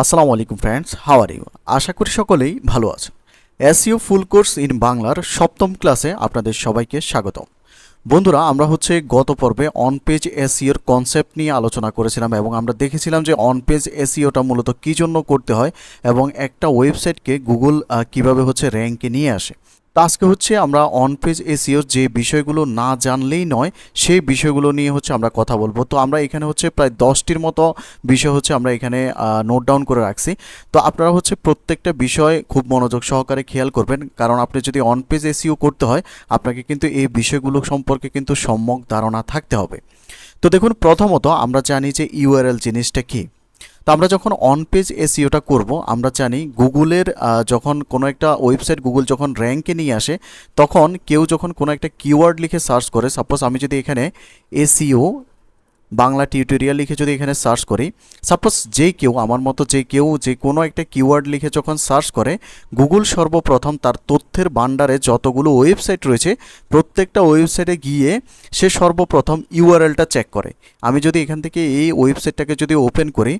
আসসালামু আলাইকুম friends, how are you? আশা করি সকলেই ভালো আছেন। এসইও ফুল কোর্স ইন বাংলার সপ্তম ক্লাসে আপনাদের সবাইকে স্বাগতম। বন্ধুরা, আমরা গত পর্বে অন পেজ এসইওর কনসেপ্ট নিয়ে আলোচনা করেছিলাম এবং আমরা দেখেছিলাম যে অন পেজ এসইওটা মূলত কী জন্য করতে হয় এবং একটা ওয়েবসাইটকে গুগল কিভাবে র্যাঙ্কে নিয়ে আসে। তো আজকে আমরা অন পেজ এসইওর যে বিষয়গুলো না জানলেই নয় সেই বিষয়গুলো নিয়ে আমরা কথা বলবো। তো আমরা এখানে প্রায় 10টির মতো বিষয় আমরা এখানে নোট ডাউন করে রাখছি। তো আপনারা প্রত্যেকটা বিষয় খুব মনোযোগ সহকারে খেয়াল করবেন, কারণ আপনি যদি অন পেজ এসইও করতে হয় আপনাকে কিন্তু এই বিষয়গুলো সম্পর্কে কিন্তু সম্যক ধারণা থাকতে হবে। তো দেখুন, প্রথমত আমরা জানি যে ইউআরএল জিনিসটা কী। তো আমরা যখন অন পেজ এসইওটা করব, আমরা জানি গুগলের যখন কোনো একটা ওয়েবসাইট গুগল যখন র্যাঙ্কে নিয়ে আসে, তখন কেউ যখন কোনো একটা কিওয়ার্ড লিখে সার্চ করে, সাপোজ আমি যদি এখানে এসইও বাংলা টিউটোরিয়াল লিখে যদি এখানে সার্চ করি, সাপোজ যে কেউ আমার মতো যে কেউ যে কোনো একটা কিওয়ার্ড লিখে যখন সার্চ করে, গুগল সর্বপ্রথম তার তথ্যের ভান্ডারে যতগুলো ওয়েবসাইট রয়েছে প্রত্যেকটা ওয়েবসাইটে গিয়ে সে সর্বপ্রথম ইউআরএলটা চেক করে। আমি যদি এখান থেকে এই ওয়েবসাইটটাকে যদি ওপেন করি,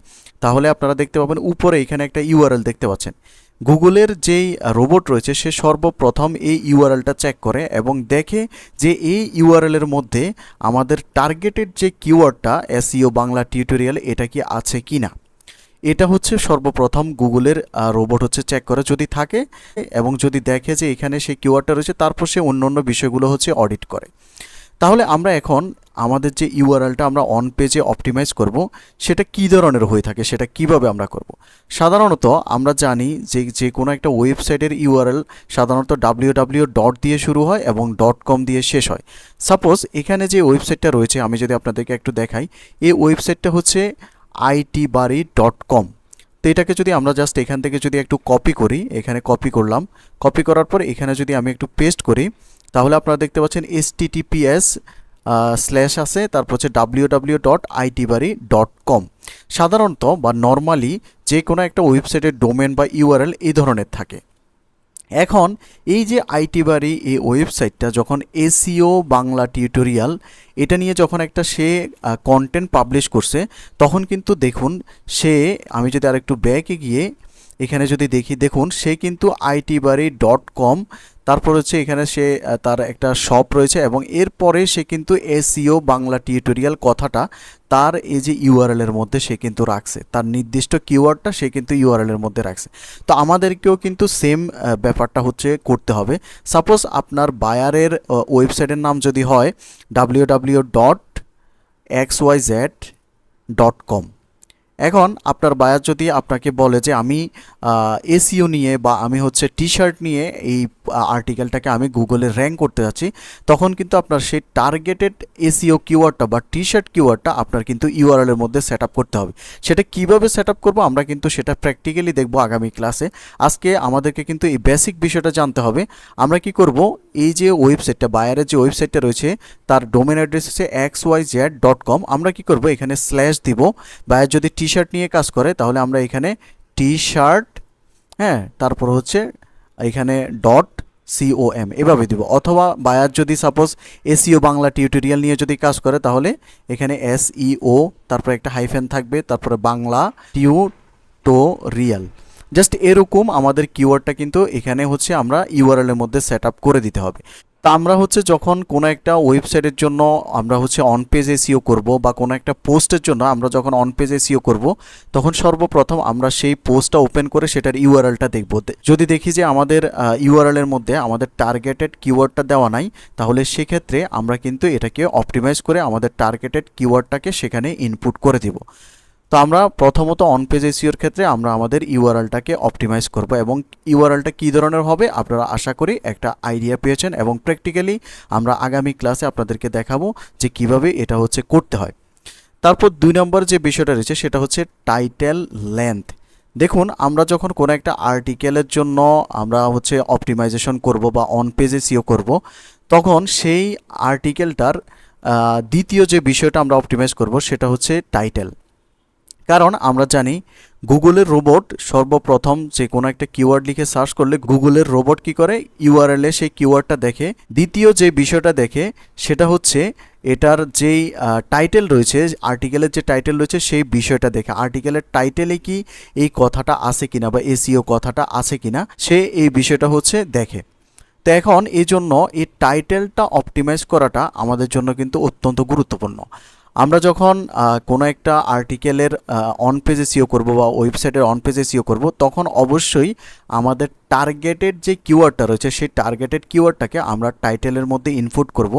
তাহলে আপনারা দেখতে পাবেন উপরে এখানে একটা ইউআরএল দেখতে পাচ্ছেন। গুগলের যেই রোবট রয়েছে সে সর্বপ্রথম এই ইউআরএলটা চেক করে এবং দেখে যে এই ইউআরএলের মধ্যে আমাদের টার্গেটেড যে কিওয়ার্ডটা এসইও বাংলা টিউটোরিয়াল এটা কি আছে কি না। এটা সর্বপ্রথম গুগলের রোবট চেক করে, যদি থাকে এবং যদি দেখে যে এখানে সেই কিওয়ার্ডটা রয়েছে, তারপর সে অন্য বিষয়গুলো অডিট করে। তাহলে আমরা এখন আমাদের যে ইউআরএলটা আমরা অন পেজে অপটিমাইজ করব সেটা কী ধরনের হয়ে থাকে, সেটা কিভাবে আমরা করব। সাধারণত আমরা জানি যে কোনো একটা ওয়েবসাইটের ইউআরএল সাধারণত www ডট দিয়ে শুরু হয় এবং .com দিয়ে শেষ হয়। সাপোজ এখানে যে ওয়েবসাইটটা রয়েছে আমি যদি আপনাদেরকে একটু দেখাই, এই ওয়েবসাইটটা itbari.com। তো এটাকে যদি আমরা জাস্ট এখান থেকে যদি একটু কপি করি, এখানে কপি করলাম, কপি করার পর এখানে যদি আমি একটু পেস্ট করি, তাহলে আপনারা দেখতে পাচ্ছেন https স্ল্যাশ আছে, তারপর www.itbari.com। সাধারণত বা নর্মালি যে কোনো একটা ওয়েবসাইটের ডোমেন বা ইউআরএল এই ধরনের থাকে। এখন এই যে আইটিবারি এই ওয়েবসাইটটা যখন এসইও বাংলা টিউটোরিয়াল এটা নিয়ে যখন একটা সে কন্টেন্ট পাবলিশ করছে, তখন কিন্তু দেখুন আমি যদি আরেকটু ব্যাকে গিয়ে এখানে যদি দেখুন সে কিন্তু itbari.com, তারপর এখানে সে তার একটা শপ রয়েছে এবং এরপরে সে কিন্তু এসইও বাংলা টিউটোরিয়াল কথাটা তার এই যে ইউআরএলের মধ্যে সে কিন্তু রাখছে, তার নির্দিষ্ট কিওয়ার্ডটা সে কিন্তু ইউআরএলের মধ্যে রাখছে। তো আমাদেরকেও কিন্তু সেম ব্যাপারটা করতে হবে। সাপোজ আপনার বায়ারের ওয়েবসাইটের নাম যদি হয় www.xyz.com। এখন আপনার বায়ার যদি আপনাকে বলে যে আমি এসইও নিয়ে বা আমি টি শার্ট নিয়ে এই আর্টিকেলটাকে আমি গুগলে র্যাঙ্ক করতে যাচ্ছি, তখন কিন্তু আপনার সেই টার্গেটেড এসইও কিওয়ার্ডটা বা টি শার্ট কিওয়ার্ডটা আপনার কিন্তু ইউআরএলের মধ্যে সেট আপ করতে হবে। সেটা কিভাবে সেট আপ করবো আমরা কিন্তু সেটা প্র্যাকটিক্যালি দেখবো আগামী ক্লাসে। আজকে আমাদেরকে কিন্তু এই বেসিক বিষয়টা জানতে হবে। আমরা কি করব, এই যে ওয়েবসাইটটা বায়ারের যে ওয়েবসাইটটা রয়েছে তার ডোমেন অ্যাড্রেস xyz.com। আমরা কি করব, এখানে স্ল্যাশ দিব। বায়ার যদি টি শার্ট নিয়ে কাজ করে তাহলে আমরা এখানে টি শার্ট, তারপর এখানে .com এভাবে দিব। অথবা বায়ার যদি সাপোজ এসইও বাংলা টিউটোরিয়াল নিয়ে যদি কাজ করে তাহলে এখানে SEO, তারপর একটা হাইফেন থাকবে, তারপরে বাংলা টিউটোরিয়াল। জাস্ট এরকম আমাদের কিওয়ার্ডটা কিন্তু এখানে আমরা ইউআরএলের মধ্যে সেট আপ করে দিতে হবে। তা আমরা যখন কোনো একটা ওয়েবসাইটের জন্য আমরা অন পেজ এসইও করব বা কোনো একটা পোস্টের জন্য আমরা যখন অন পেজ এসইও করব, তখন সর্বপ্রথম আমরা সেই পোস্টটা ওপেন করে সেটার ইউআরএলটা দেখব। যদি দেখি যে আমাদের ইউআরএলের মধ্যে আমাদের টার্গেটেড কিওয়ার্ডটা দেওয়া নাই, তাহলে সেক্ষেত্রে আমরা কিন্তু এটাকে অপটিমাইজ করে আমাদের টার্গেটেড কিওয়ার্ডটাকে সেখানে ইনপুট করে দিব। তো আমরা প্রথমত অন পেজ এসইওর ক্ষেত্রে আমরা আমাদের ইউআরএলটাকে অপটিমাইজ করব এবং ইউআরএলটা কী ধরনের হবে আপনারা আশা করি একটা আইডিয়া পেয়েছেন এবং প্র্যাকটিক্যালি আমরা আগামী ক্লাসে আপনাদেরকে দেখাবো যে কিভাবে এটা করতে হয়। তারপর 2 নম্বর যে বিষয়টা রয়েছে সেটা টাইটেল লেন্থ। দেখুন, আমরা যখন কোনো একটা আর্টিকেলের জন্য আমরা অপটিমাইজেশন করব বা অন পেজ এসইও করব, তখন সেই আর্টিকেলটার দ্বিতীয় যে বিষয়টা আমরা অপটিমাইজ করব সেটা টাইটেল। কারণ আমরা জানি গুগলের রোবট সর্বপ্রথম যে কোনো একটা কিওয়ার্ড লিখে সার্চ করলে গুগলের রোবট কি করে, ইউআরএলে সেই কিওয়ার্ডটা দেখে। দ্বিতীয় যে বিষয়টা দেখে সেটা হচ্ছে এটার যেই টাইটেল রয়েছে, আর্টিকেলের যে টাইটেল রয়েছে সেই বিষয়টা দেখে। আর্টিকেলের টাইটেলে কি এই কথাটা আছে কিনা বা এসইও কথাটা আছে কিনা সে এই বিষয়টা হচ্ছে দেখে। তো এখন এই জন্য এই টাইটেলটা অপটিমাইজ করাটা আমাদের জন্য কিন্তু অত্যন্ত গুরুত্বপূর্ণ। আমরা যখন কোনো একটা আর্টিকেলের অন পেজ এসইও করব বা ওয়েবসাইটের অন পেজ এসইও করব, তখন অবশ্যই আমাদের টার্গেটেড যে কিওয়ার্ডটা রয়েছে সেই টার্গেটেড কিওয়ার্ডটাকে আমরা টাইটেলের মধ্যে ইনপুট করব।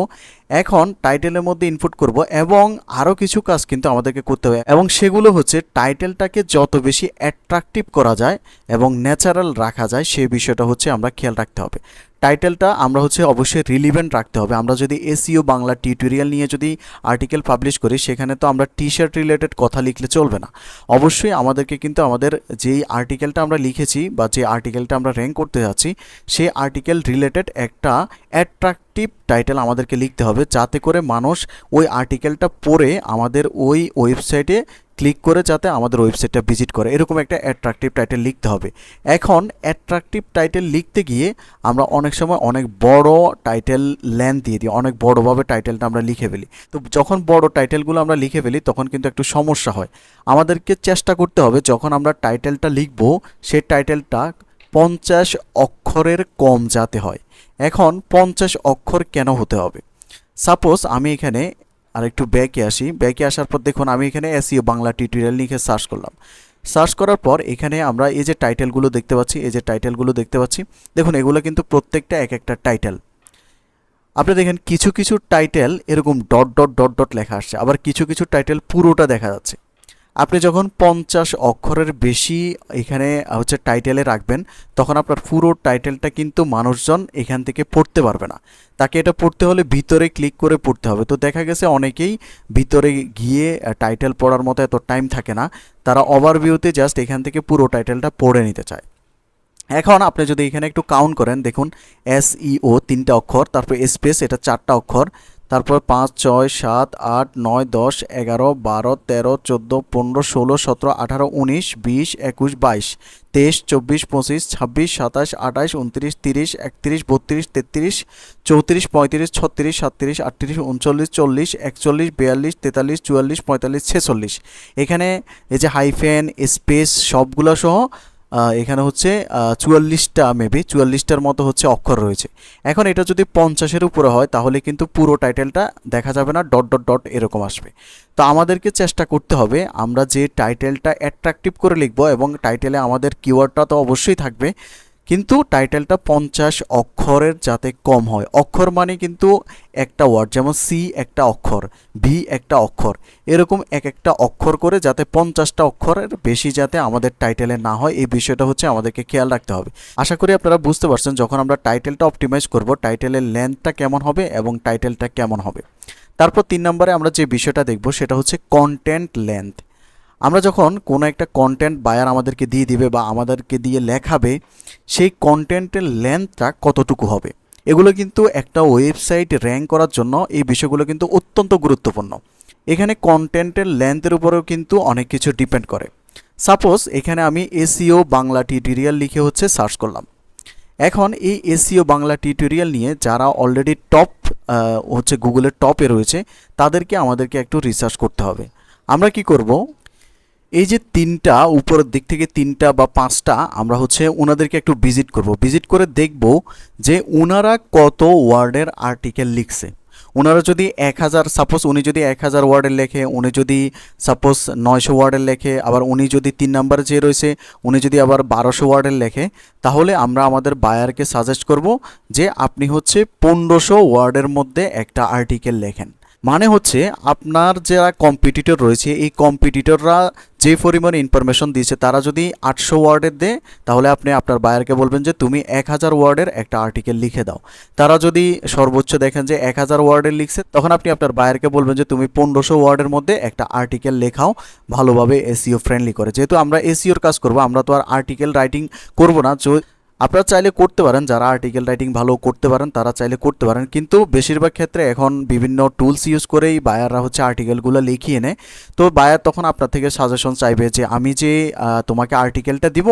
এখন টাইটেলের মধ্যে ইনপুট করব এবং আরও কিছু কাজ কিন্তু আমাদেরকে করতে হবে, এবং সেগুলো হচ্ছে টাইটেলটাকে যত বেশি অ্যাট্রাকটিভ করা যায় এবং ন্যাচারাল রাখা যায় সেই বিষয়টা হচ্ছে আমরা খেয়াল রাখতে হবে। টাইটেলটা আমরা হচ্ছে অবশ্যই রিলিভেন্ট রাখতে হবে। আমরা যদি এসইও বাংলা টিউটোরিয়াল নিয়ে যদি আর্টিকেল পাবলিশ করি, সেখানে তো আমরা টি শার্ট রিলেটেড কথা লিখলে চলবে না। অবশ্যই আমাদেরকে কিন্তু আমাদের যেই আর্টিকেলটা আমরা লিখেছি বা যে আর্টিকেলটা আমরা র্যাঙ্ক করতে যাচ্ছি সেই আর্টিকেল রিলেটেড একটা অ্যাট্রাকটিভ টাইটেল আমাদেরকে লিখতে হবে, যাতে করে মানুষ ওই আর্টিকেলটা পড়ে আমাদের ওই ওয়েবসাইটে ক্লিক করে যাতে আমাদের ওয়েবসাইটটা ভিজিট করে, এরকম একটা অ্যাট্রাকটিভ টাইটেল লিখতে হবে। এখন অ্যাট্রাকটিভ টাইটেল লিখতে গিয়ে আমরা অনেক সময় অনেক বড় টাইটেল লেন্থ দিয়ে দিই, অনেক বড়োভাবে টাইটেলটা আমরা লিখে ফেলি। তো যখন বড় টাইটেলগুলো আমরা লিখে ফেলি তখন কিন্তু একটু সমস্যা হয়। আমাদেরকে চেষ্টা করতে হবে যখন আমরা টাইটেলটা লিখব সেই টাইটেলটা 50 অক্ষরের কম যাতে হয়। এখন 50 অক্ষর কেন হতে হবে? সাপোজ আমি এখানে আর একটু ব্যাকে আসি। ব্যাকে আসার পর দেখুন আমি এখানে এসইও বাংলা টিউটোরিয়াল লিখে সার্চ করলাম। সার্চ করার পর এখানে আমরা এই যে টাইটেলগুলো দেখতে পাচ্ছি, এই যে টাইটেলগুলো দেখতে পাচ্ছি, দেখুন এগুলো কিন্তু প্রত্যেকটা এক একটা টাইটেল। আপনি দেখেন কিছু কিছু টাইটেল এরকম ডট ডট ডট ডট লেখা আসছে, আবার কিছু কিছু টাইটেল পুরোটা দেখা যাচ্ছে। আপনি যখন 50 অক্ষরের বেশি এখানে হচ্ছে টাইটেলে রাখবেন, তখন আপনার পুরো টাইটেলটা কিন্তু মানুষজন এখান থেকে পড়তে পারবে না। তাকে এটা পড়তে হলে ভিতরে ক্লিক করে পড়তে হবে। তো দেখা গেছে অনেকেই ভিতরে গিয়ে টাইটেল পড়ার মতো এত টাইম থাকে না, তারা ওভারভিউতে জাস্ট এখান থেকে পুরো টাইটেলটা পড়ে নিতে চায়। এখন আপনি যদি এখানে একটু কাউন্ট করেন, দেখুন SEO 3টা অক্ষর, তারপর স্পেস এটা 4টা অক্ষর, তারপর 5 6 7 8 9 10 11 12 13 14 15 16 17 18 19 20 21 22 23 24 25 26 27 28 29 30 31 32 33 34 35 36 37 38 39 40 41 42 43 44 45 46। এখানে এই যে হাইফেন স্পেস সবগুলো সহ এখানে হচ্ছে 44টা মেবি 44টার মতো হচ্ছে অক্ষর রয়েছে। এখন এটা যদি 50-এর উপরে হয় তাহলে কিন্তু পুরো টাইটেলটা দেখা যাবে না, ডট ডট ডট এরকম আসবে। তো আমাদেরকে চেষ্টা করতে হবে আমরা যে টাইটেলটা অ্যাট্রাকটিভ করে লিখব, এবং টাইটেলে আমাদের কিওয়ার্ডটা তো অবশ্যই থাকবে, কিন্তু টাইটেলটা 50 অক্ষরের যাতে কম হয়। অক্ষর মানে কিন্তু একটা ওয়ার্ড, যেমন সি একটা অক্ষর, ভি একটা অক্ষর, এরকম এক একটা অক্ষর করে যাতে 50টা অক্ষরের বেশি যাতে আমাদের টাইটেলে না হয়, এই বিষয়টা হচ্ছে আমাদেরকে খেয়াল রাখতে হবে। আশা করি আপনারা বুঝতে পারছেন যখন আমরা টাইটেলটা অপটিমাইজ করব টাইটেলের লেন্থটা কেমন হবে এবং টাইটেলটা কেমন হবে। তারপর 3 নম্বরে আমরা যে বিষয়টা দেখব সেটা হচ্ছে কন্টেন্ট লেন্থ। আমরা যখন কোনো একটা কন্টেন্ট বায়ার আমাদেরকে দিয়ে দিবে বা আমাদেরকে দিয়ে লেখাবে, সেই কন্টেন্টের লেন্থটা কতটুকু হবে, এগুলো কিন্তু একটা ওয়েবসাইট র্যাঙ্ক করার জন্য এই বিষয়গুলো কিন্তু অত্যন্ত গুরুত্বপূর্ণ। এখানে কন্টেন্টের লেন্থের উপরেও কিন্তু অনেক কিছু ডিপেন্ড করে। সাপোজ এখানে আমি এসইও বাংলা টিউটোরিয়াল লিখে হচ্ছে সার্চ করলাম। এখন এই এসইও বাংলা টিউটোরিয়াল নিয়ে যারা অলরেডি টপ হচ্ছে গুগলের টপে রয়েছে তাদেরকে আমাদেরকে একটু রিসার্চ করতে হবে। আমরা কি করব, এই যে 3টা উপরের দিক থেকে 3টা বা 5টা আমরা হচ্ছে ওনাদেরকে একটু ভিজিট করব। ভিজিট করে দেখব যে ওনারা কত ওয়ার্ডের আর্টিকেল লিখছে। ওনারা যদি 1000, সাপোজ উনি যদি 1000 ওয়ার্ডের লেখে, উনি যদি সাপোজ 900 ওয়ার্ডের লেখে, আবার উনি যদি 3 নাম্বার যে রয়েছে উনি যদি আবার 1200 ওয়ার্ডের লেখে, তাহলে আমরা আমাদের বায়ারকে সাজেস্ট করব যে আপনি হচ্ছে 1500 ওয়ার্ডের মধ্যে একটা আর্টিকেল লেখেন। মানে হচ্ছে আপনার যারা কম্পিটিটর রয়েছে এই কম্পিটিটররা যে পরিমাণ ইনফরমেশন দিয়েছে, তারা যদি 800 ওয়ার্ডের দেয় তাহলে আপনি আপনার বায়ারকে বলবেন যে তুমি 1000 ওয়ার্ডের একটা আর্টিকেল লিখে দাও। তারা যদি সর্বোচ্চ দেখেন যে 1000 ওয়ার্ডের লিখছে, তখন আপনি আপনার বায়ারকে বলবেন যে তুমি 1500 ওয়ার্ডের মধ্যে একটা আর্টিকেল লেখাও ভালোভাবে এসইও ফ্রেন্ডলি করে। যেহেতু আমরা এসইওর কাজ করব, আমরা তো আর আর্টিকেল রাইটিং করব না। আপনারা চাইলে করতে পারেন, যারা আর্টিকেল রাইটিং ভালো করতে পারেন তারা চাইলে করতে পারেন, কিন্তু বেশিরভাগ ক্ষেত্রে এখন বিভিন্ন টুলস ইউজ করেই বায়াররা হচ্ছে আর্টিকেলগুলো লিখিয়ে নেয়। তো বায়ার তখন আপনার থেকে সাজেশন চাইবে যে আমি যে তোমাকে আর্টিকেলটা দিব,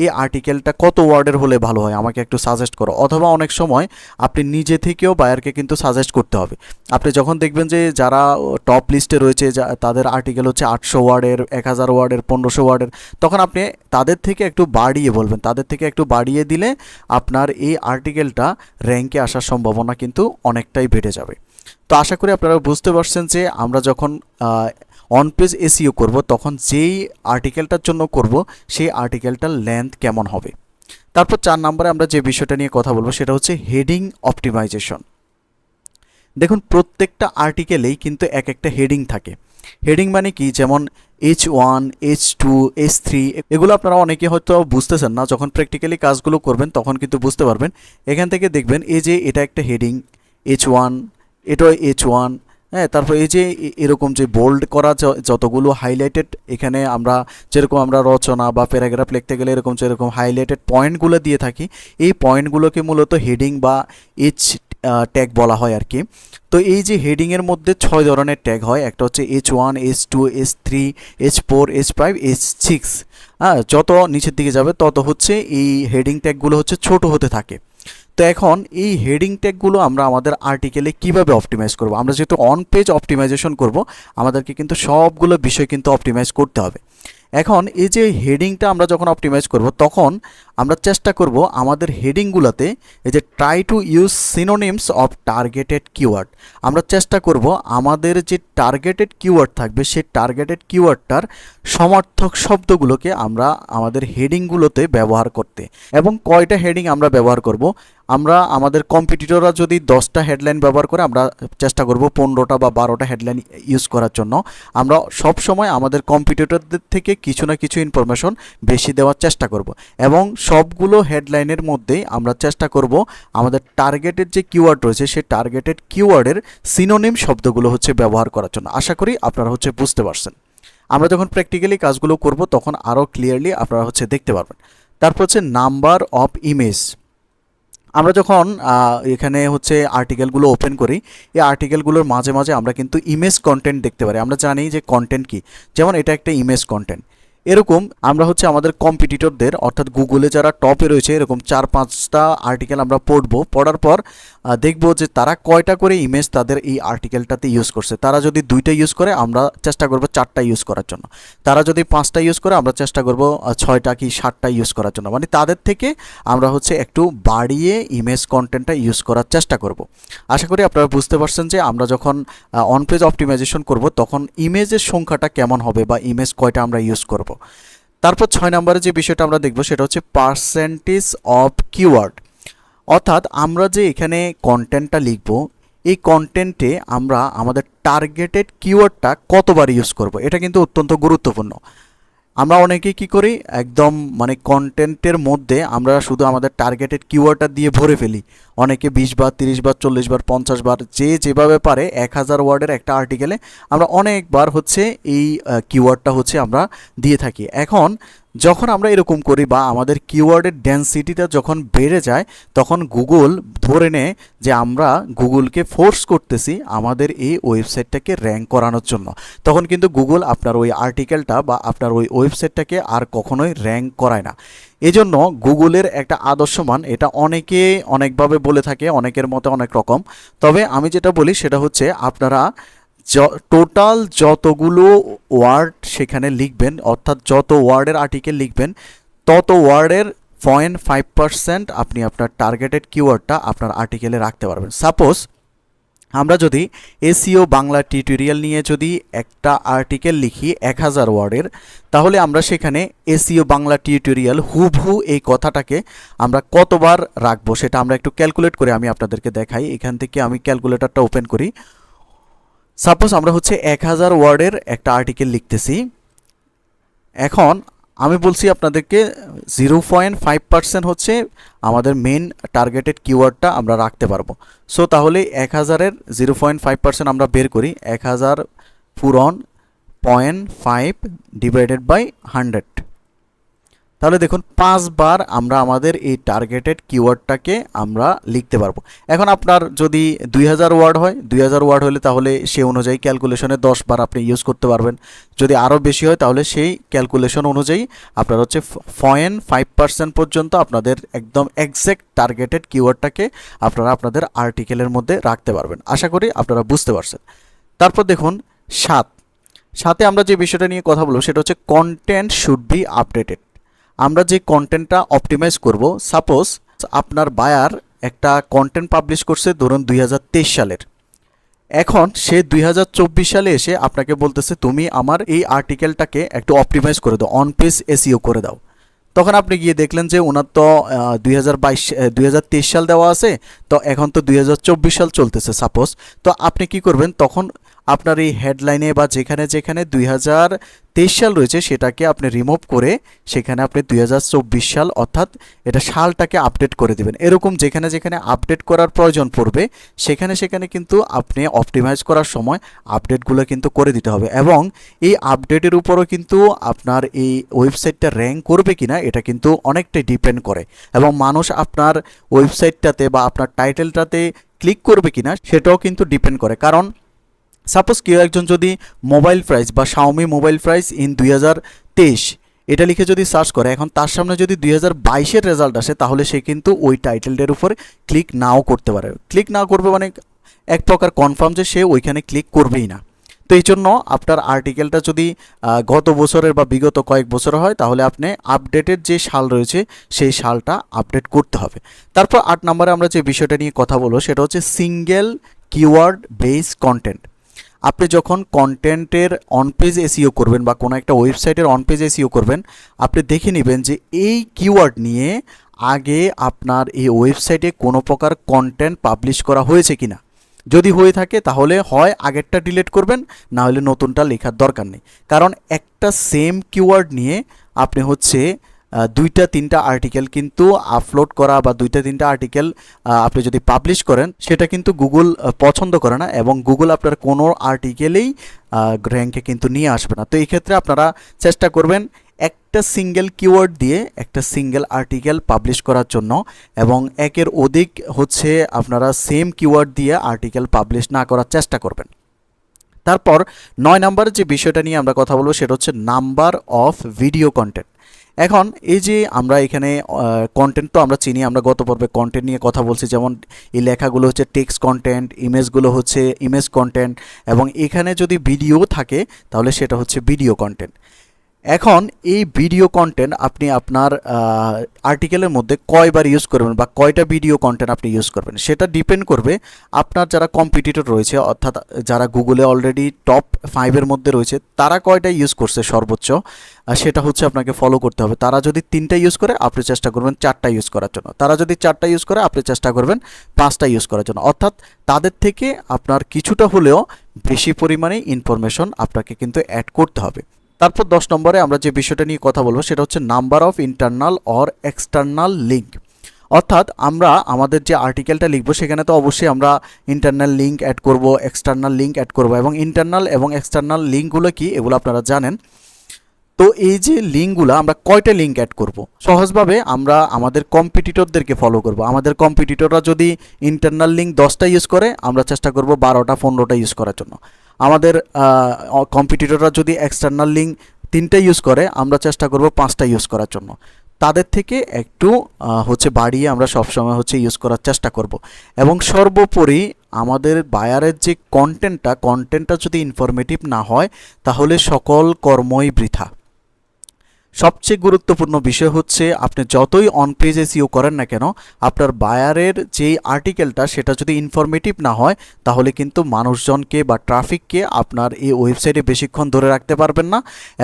এই আর্টিকেলটা কত ওয়ার্ডের হলে ভালো হয় আমাকে একটু সাজেস্ট করো। অথবা অনেক সময় আপনি নিজে থেকেও বায়ারকে কিন্তু সাজেস্ট করতে হবে। আপনি যখন দেখবেন যে যারা টপ লিস্টে রয়েছে, তাদের আর্টিকেল হচ্ছে 800 ওয়ার্ডের, 1000 ওয়ার্ডের, 1500 ওয়ার্ডের, তখন আপনি তাদের থেকে একটু বাড়িয়ে বলবেন, তাদের থেকে একটু বাড়িয়ে দিলে আপনার এই আর্টিকেলটা র্যাঙ্কে আসার সম্ভাবনা কিন্তু অনেকটাই বেড়ে যাবে। তো আশা করি আপনারা বুঝতে পারছেন যে আমরা যখন অন পেজ এসইও করব তখন যেই আর্টিকেলটার জন্য করব সেই আর্টিকেলটার লেন্থ কেমন হবে। তারপর 4 নম্বরে আমরা যে বিষয়টা নিয়ে কথা বলবো সেটা হচ্ছে হেডিং অপটিমাইজেশন। দেখুন প্রত্যেকটা আর্টিকেলেই কিন্তু এক একটা হেডিং থাকে। হেডিং মানে কি, যেমন H1, H2, H3, এগুলো আপনারা অনেকে হয়তো বুঝতেছেন না, যখন প্র্যাকটিক্যালি কাজগুলো করবেন তখন কিন্তু বুঝতে পারবেন। এখান থেকে দেখবেন এই যে এটা একটা হেডিং H1, এটাও H1, হ্যাঁ। তারপর এই যে এরকম যে বোল্ড করা যতগুলো হাইলাইটেড, এখানে আমরা যেরকম আমরা রচনা বা প্যারাগ্রাফ লিখতে গেলে এরকম যেরকম হাইলাইটেড পয়েন্টগুলো দিয়ে থাকি, এই পয়েন্টগুলোকে মূলত হেডিং বা H ট্যাগ বলা হয় আর কি। তো এই যে হেডিংয়ের মধ্যে 6 ধরনের ট্যাগ হয়, একটা হচ্ছে H1, H2, H3, H4, H5, H6। হ্যাঁ, যত নিচের দিকে যাবে তত হচ্ছে এই হেডিং ট্যাগগুলো হচ্ছে ছোট হতে থাকে। তো এখন এই হেডিং ট্যাগগুলো আমরা আমাদের আর্টিকেলে কিভাবে অপটিমাইজ করব? আমরা যেহেতু অন পেজ অপটিমাইজেশন করব, আমাদেরকে কিন্তু সবগুলো বিষয় কিন্তু অপটিমাইজ করতে হবে। এখন এই যে হেডিংটা আমরা যখন অপটিমাইজ করব তখন আমরা চেষ্টা করব আমাদের হেডিংগুলোতে এই যে try to use synonyms of targeted keyword, আমরা চেষ্টা করব আমাদের যে টার্গেটেড কিওয়ার্ড থাকবে সেই টার্গেটেড কিওয়ার্ডটার সমার্থক শব্দগুলোকে আমরা আমাদের হেডিংগুলোতে ব্যবহার করতে। এবং কয়টা হেডিং আমরা ব্যবহার করব, আমরা আমাদের কম্পিটিটররা যদি 10টা হেডলাইন ব্যবহার করে, আমরা চেষ্টা করব 15টা বা 12টা হেডলাইন ইউজ করার জন্য। আমরা সব সময় আমাদের কম্পিটিটরদের থেকে কিছু না কিছু ইনফরমেশন বেশি দেওয়ার চেষ্টা করব, এবং সবগুলো হেডলাইনের মধ্যেই আমরা চেষ্টা করব আমাদের টার্গেটেড যে কিওয়ার্ড রয়েছে সেই টার্গেটেড কিওয়ার্ডের সিনোনিম শব্দগুলো হচ্ছে ব্যবহার করার জন্য। আশা করি আপনারা হচ্ছে বুঝতে পারছেন। আমরা যখন প্র্যাকটিক্যালি কাজগুলো করব তখন আরও ক্লিয়ারলি আপনারা হচ্ছে দেখতে পারবেন। তারপর হচ্ছে নাম্বার অফ ইমেজ। আমরা যখন এখানে হচ্ছে আর্টিকেলগুলো ওপেন করি, এই আর্টিকেলগুলোর মাঝে মাঝে আমরা কিন্তু ইমেজ কন্টেন্ট দেখতে পারি। আমরা জানি যে কন্টেন্ট কি, যেমন এটা একটা ইমেজ কন্টেন্ট। এরকম আমরা হচ্ছে আমাদের কম্পিটিটরদের অর্থাৎ গুগলে যারা টপে রয়েছে এরকম 4-5টা আর্টিকেল আমরা পড়ার পর দেখব যে তারা কয়টা করে ইমেজ তাদের এই আর্টিকেলটাতে ইউজ করছে। তারা যদি 2টা ইউজ করে আমরা চেষ্টা করব 4টা ইউজ করার জন্য, তারা যদি 5টা ইউজ করে আমরা চেষ্টা করব 6টা কি 7টা ইউজ করার জন্য। মানে তাদের থেকে আমরা হচ্ছে একটু বাড়িয়ে ইমেজ কন্টেন্টটা ইউজ করার চেষ্টা করব। আশা করি আপনারা বুঝতে পারছেন যে আমরা যখন অন পেজ অপটিমাইজেশন করব তখন ইমেজের সংখ্যাটা কেমন হবে বা ইমেজ কয়টা আমরা ইউজ করব। তারপর 6 নম্বরে যে বিষয়টা আমরা দেখব সেটা হচ্ছে পার্সেন্টেজ অফ কিওয়ার্ড। অর্থাৎ আমরা যে এখানে কন্টেন্টটা লিখব, এই কন্টেন্টে আমরা আমাদের টার্গেটেড কিওয়ার্ডটা কতবার ইউজ করব, এটা কিন্তু অত্যন্ত গুরুত্বপূর্ণ। আমরা অনেকেই কী করি, একদম মানে কন্টেন্টের মধ্যে আমরা শুধু আমাদের টার্গেটেড কিওয়ার্ডটা দিয়ে ভরে ফেলি। অনেকে 20 বার, 30 বার, 40 বার, 50 বার, যে যেভাবে পারে 1000 ওয়ার্ডের একটা আর্টিকেলে আমরা অনেকবার হচ্ছে এই কিওয়ার্ডটা হচ্ছে আমরা দিয়ে থাকি। এখন যখন আমরা এরকম করি বা আমাদের কিওয়ার্ডের ডেন্সিটিটা যখন বেড়ে যায় তখন গুগল ধরে নেয় যে আমরা গুগলকে ফোর্স করতেছি আমাদের এই ওয়েবসাইটটাকে র্যাঙ্ক করানোর জন্য। তখন কিন্তু গুগল আপনার ওই আর্টিকেলটা বা আপনার ওই ওয়েবসাইটটাকে আর কখনোই র্যাঙ্ক করায় না। এজন্য গুগলের একটা আদর্শ মান, এটা অনেকে অনেকভাবে বলে থাকে, অনেকের মতে অনেক রকম। তবে আমি যেটা বলি সেটা হচ্ছে আপনারা টোটাল যতগুলো ওয়ার্ড সেখানে লিখবেন, অর্থাৎ যত ওয়ার্ডের আর্টিকেল লিখবেন তত ওয়ার্ডের 0.5% আপনি আপনার টার্গেটেড কিওয়ার্ডটা আপনার আর্টিকেলে রাখতে পারবেন। সাপোজ আমরা যদি এসইও বাংলা টিউটোরিয়াল নিয়ে যদি একটা আর্টিকেল লিখি 1000 ওয়ার্ডের, তাহলে আমরা সেখানে এসইও বাংলা টিউটোরিয়াল হুবহু এই কথাটাকে আমরা কতবার রাখবো সেটা আমরা একটু ক্যালকুলেট করে আমি আপনাদেরকে দেখাই। এখান থেকে আমি ক্যালকুলেটরটা ওপেন করি। সাপোজ আমরা হচ্ছে 1000 ওয়ার্ডের একটা আর্টিকেল লিখতেছি। এখন আমি বলছি আপনাদেরকে 0.5% হচ্ছে আমাদের মেন টার্গেটেড কিওয়ার্ডটা আমরা রাখতে পারবো। সো তাহলে 1000-এর 0.5% আমরা বের করি। 1000 পূরণ 0.5 ডিভাইডেড বাই 100, তাহলে দেখুন 5 বার আমরা আমাদের এই টার্গেটেড কিওয়ার্ডটাকে আমরা লিখতে পারবো। এখন আপনার যদি 2000 ওয়ার্ড হয়, 2000 ওয়ার্ড হলে তাহলে সেই অনুযায়ী ক্যালকুলেশনে 10 বার আপনি ইউজ করতে পারবেন। যদি আরও বেশি হয় তাহলে সেই ক্যালকুলেশন অনুযায়ী আপনার হচ্ছে 0.5% পর্যন্ত আপনাদের একদম এক্স্যাক্ট টার্গেটেড কিওয়ার্ডটাকে আপনারা আপনাদের আর্টিকেলের মধ্যে রাখতে পারবেন। আশা করি আপনারা বুঝতে পারছেন। তারপর দেখুন সাথে আমরা যে বিষয়টা নিয়ে কথা বলবো সেটা হচ্ছে কন্টেন্ট শুড বি আপডেটেড। আমরা যে কন্টেন্টটা অপটিমাইজ করব, সাপোজ আপনার বায়ার একটা কন্টেন্ট পাবলিশ করছে ধরুন 2023 সালের, এখন সে 2024 সালে এসে আপনাকে বলতেছে তুমি আমার এই আর্টিকেলটাকে একটু অপটিমাইজ করে দাও, অন পেজ এসইও করে দাও। তখন আপনি গিয়ে দেখলেন যে ওনার তো 2023 সাল দেওয়া আছে, তো এখন তো 2024 সাল চলতেছে সাপোজ। তো আপনি কি করবেন, তখন আপনার এই হেডলাইনে বা যেখানে যেখানে 2023 সাল রয়েছে সেটাকে আপনি রিমুভ করে সেখানে আপনি 2024 সাল অর্থাৎ এটা সালটাকে আপডেট করে দেবেন। এরকম যেখানে যেখানে আপডেট করার প্রয়োজন পড়বে সেখানে সেখানে কিন্তু আপনি অপটিমাইজ করার সময় আপডেটগুলো কিন্তু করে দিতে হবে, এবং এই আপডেটের উপরও কিন্তু আপনার এই ওয়েবসাইটটা র্যাঙ্ক করবে কিনা এটা কিন্তু অনেকটাই ডিপেন্ড করে, এবং মানুষ আপনার ওয়েবসাইটটাতে বা আপনার টাইটেলটাতে ক্লিক করবে কিনা সেটাও কিন্তু ডিপেন্ড করে। কারণ সাপোজ কেউ একজন যদি মোবাইল প্রাইস বা শাওমি মোবাইল প্রাইস ইন 2023 এটা লিখে যদি সার্চ করে, এখন তার সামনে যদি 2022-এর রেজাল্ট আসে তাহলে সে কিন্তু ওই টাইটেলটার উপর ক্লিক নাও করতে পারে। ক্লিক না করবে মানে এক প্রকার কনফার্ম যে সে ওইখানে ক্লিক করবেই না। তো এই জন্য আপনার আর্টিকেলটা যদি গত বছরের বা বিগত কয়েক বছর হয় তাহলে আপনি আপডেটেড যে সাল রয়েছে সেই সালটা আপডেট করতে হবে। তারপর 8 নম্বরে আমরা যে বিষয়টা নিয়ে কথা বলবো সেটা হচ্ছে সিঙ্গেল কিওয়ার্ড বেস কন্টেন্ট। আপনি যখন কন্টেন্টের অন পেজ এসইও করবেন বা কোনো একটা ওয়েবসাইটের অন পেজ এসইও করবেন, আপনি দেখে নেবেন যে এই কিওয়ার্ড নিয়ে আগে আপনার এই ওয়েবসাইটে কোনো প্রকার কন্টেন্ট পাবলিশ করা হয়েছে কিনা। যদি হয়ে থাকে তাহলে হয় আগেরটা ডিলিট করবেন, না হলে নতুনটা লেখার দরকার নেই। কারণ একটা সেম কিওয়ার্ড নিয়ে আপনি হচ্ছে 2-3টা আর্টিকেল কিন্তু আপলোড করা বা 2-3টা আর্টিকেল আপনি যদি পাবলিশ করেন সেটা কিন্তু গুগল পছন্দ করে না, এবং গুগল আপনার কোনো আর্টিকেলেই র্যাঙ্কে কিন্তু নিয়ে আসবে না। তো এই ক্ষেত্রে আপনারা চেষ্টা করবেন একটা সিঙ্গেল কিওয়ার্ড দিয়ে একটা সিঙ্গেল আর্টিকেল পাবলিশ করার জন্য, এবং একের অধিক হচ্ছে আপনারা সেম কিওয়ার্ড দিয়ে আর্টিকেল পাবলিশ না করার চেষ্টা করবেন। তারপর 9 নম্বরের যে বিষয়টা নিয়ে আমরা কথা বলবো সেটা হচ্ছে নাম্বার অফ ভিডিও কন্টেন্ট। এখন এই যে আমরা এখানে কন্টেন্ট তো আমরা চিনি, আমরা গত পর্বে কন্টেন্ট নিয়ে কথা বলছি, যেমন এই লেখাগুলো হচ্ছে টেক্সট কন্টেন্ট, ইমেজগুলো হচ্ছে ইমেজ কন্টেন্ট, এবং এখানে যদি ভিডিও থাকে তাহলে সেটা হচ্ছে ভিডিও কন্টেন্ট। এখন এই ভিডিও কন্টেন্ট আপনি আপনার আর্টিকেলের মধ্যে কয়বার ইউজ করবেন বা কয়টা ভিডিও কন্টেন্ট আপনি ইউজ করবেন সেটা ডিপেন্ড করবে আপনার যারা কম্পিটিটর রয়েছে, অর্থাৎ যারা গুগলে অলরেডি টপ 5-এর মধ্যে রয়েছে তারা কয়টা ইউজ করছে সর্বোচ্চ, সেটা হচ্ছে আপনাকে ফলো করতে হবে। তারা যদি 3টা ইউজ করে আপনি চেষ্টা করবেন 4টা ইউজ করার জন্য, তারা যদি 4টা ইউজ করে আপনি চেষ্টা করবেন 5টা ইউজ করার জন্য, অর্থাৎ তাদের থেকে আপনার কিছুটা হলেও বেশি পরিমাণে ইনফরমেশন আপনাকে কিন্তু অ্যাড করতে হবে। তারপর 10 নম্বরে আমরা যে বিষয়টা নিয়ে কথা বলবো সেটা হচ্ছে number of internal or external link. অর্থাৎ আমরা আমাদের যে আর্টিকেলটা লিখবো সেখানে তো অবশ্যই আমরা ইন্টারনাল লিঙ্ক অ্যাড করব, এক্সটার্নাল লিঙ্ক অ্যাড করব, এবং ইন্টারনাল এবং এক্সটার্নাল লিঙ্কগুলো কি এগুলো আপনারা জানেন। তো এই যে লিঙ্কগুলো আমরা কয়টা লিঙ্ক অ্যাড করব, সহজভাবে আমরা আমাদের কম্পিটিটরদেরকে ফলো করব। আমাদের কম্পিটিটররা যদি ইন্টারনাল লিঙ্ক 10টা ইউজ করে আমরা চেষ্টা করব 12টা 15টা ইউজ করার জন্য। আমাদের কম্পিটিটররা যদি এক্সটার্নাল লিঙ্ক 3টা ইউজ করে আমরা চেষ্টা করব 5টা ইউজ করার জন্য। তাদের থেকে একটু হচ্ছে বাড়িয়ে আমরা সবসময় হচ্ছে ইউজ করার চেষ্টা করব, এবং সর্বোপরি আমাদের বায়ারের যে কন্টেন্টটা যদি ইনফরমেটিভ না হয় তাহলে সকল কর্মই বৃথা। সবচেয়ে গুরুত্বপূর্ণ বিষয় হচ্ছে আপনি যতই অন পেজ এসইও করেন না কেন আপনার বায়ারের যে আর্টিকেলটা সেটা যদি ইনফরমেটিভ না হয় তাহলে কিন্তু মানুষজনকে বা ট্রাফিককে আপনার এই ওয়েবসাইটে বেশিক্ষণ ধরে রাখতে পারবেন না,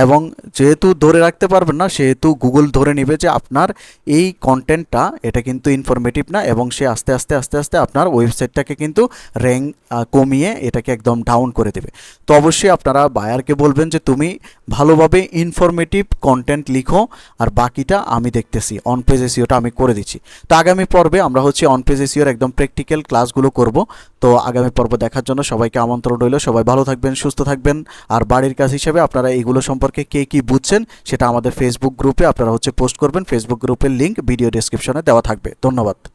এবং যেহেতু ধরে রাখতে পারবেন না সেহেতু গুগল ধরে নেবে যে আপনার এই কন্টেন্টটা এটা কিন্তু ইনফরমেটিভ না, এবং সে আস্তে আস্তে আস্তে আস্তে আপনার ওয়েবসাইটটাকে কিন্তু র্যাঙ্ক কমিয়ে এটাকে একদম ডাউন করে দেবে। তো অবশ্যই আপনারা বায়ারকে বলবেন যে তুমি ভালোভাবে ইনফরমেটিভ কন্টেন্ট কমেন্ট লিখো, আর বাকিটা আমি দেখতেছি, অন পেজ এসইওটা আমি করে দিচ্ছি। তো আগামী পর্বে আমরা হচ্ছে অন পেজ এসইওর একদম প্র্যাকটিক্যাল ক্লাসগুলো করব। তো আগামী পর্ব দেখার জন্য সবাইকে আমন্ত্রণ রইল। সবাই ভালো থাকবেন, সুস্থ থাকবেন। আর বাড়ির কাজ হিসেবে আপনারা এইগুলো সম্পর্কে কে কী বুঝছেন সেটা আমাদের ফেসবুক গ্রুপে আপনারা হচ্ছে পোস্ট করবেন। ফেসবুক গ্রুপের লিঙ্ক ভিডিও ডেসক্রিপশনে দেওয়া থাকবে। ধন্যবাদ।